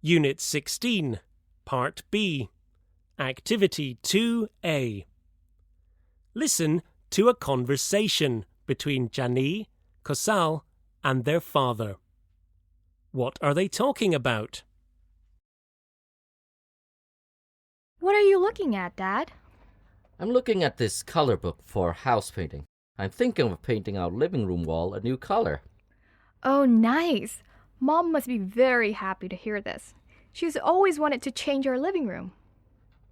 Unit 16, Part B, Activity 2A. Listen to a conversation between Jani, Kosal, and their father. What are they talking about? What are you looking at, Dad? I'm looking at this color book for house painting. I'm thinking of painting our living room wall a new color. Oh, nice. Mom must be very happy to hear this. She's always wanted to change our living room.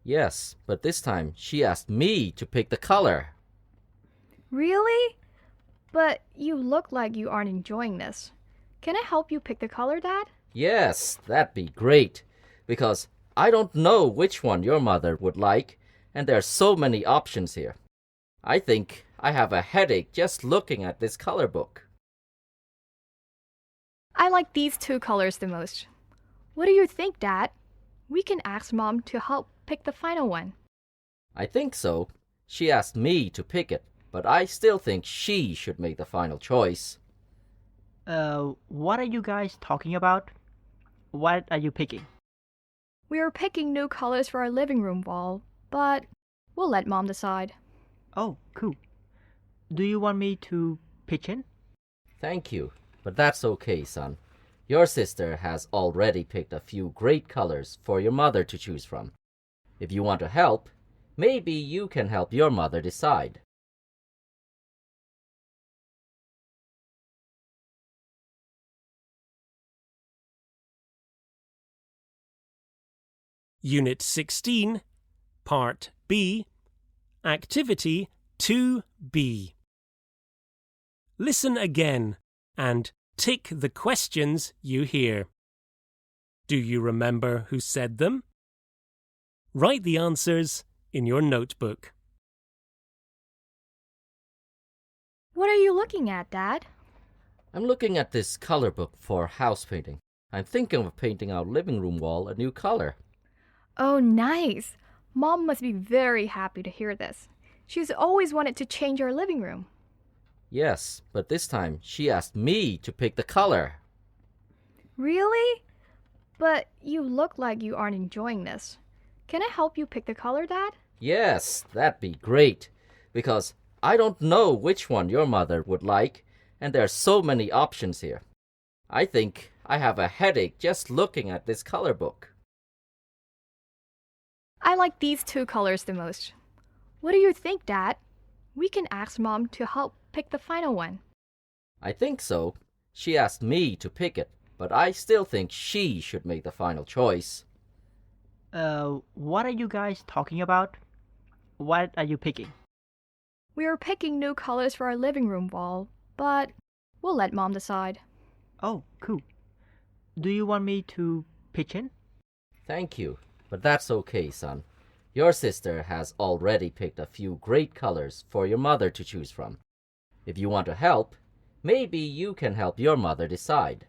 Yes, but this time she asked me to pick the color. Really? But you look like you aren't enjoying this. Can I help you pick the color, Dad? Yes, that'd be great, because I don't know which one your mother would like, and there are so many options here. I think I have a headache just looking at this color book. I like these two colors the most. What do you think, Dad? We can ask Mom to help pick the final one. I think so. She asked me to pick it, but I still think she should make the final choice. What are you guys talking about? What are you picking? We are picking new colors for our living room wall, but we'll let Mom decide. Oh, cool. Do you want me to pitch in? Thank you, but that's okay, son. Your sister has already picked a few great colors for your mother to choose from. If you want to help, maybe you can help your mother decide. Unit 16, Part B, Activity 2B. Listen again and tick the questions you hear. Do you remember who said them? Write the answers in your notebook. What are you looking at, Dad? I'm looking at this color book for house painting. I'm thinking of painting our living room wall a new color. Oh, nice. Mom must be very happy to hear this. She's always wanted to change our living room. Yes, but this time she asked me to pick the color. Really? But you look like you aren't enjoying this. Can I help you pick the color, Dad? Yes, that'd be great, because I don't know which one your mother would like, and there are so many options here. I think I have a headache just looking at this color book. I like these two colors the most. What do you think, Dad? We can ask Mom to help pick the final one. I think so. She asked me to pick it, but I still think she should make the final choice. What are you guys talking about? What are you picking? We are picking new colors for our living room wall, but we'll let Mom decide. Oh, cool. Do you want me to pitch in? Thank you, but that's okay, son. Your sister has already picked a few great colors for your mother to choose from. If you want to help, maybe you can help your mother decide.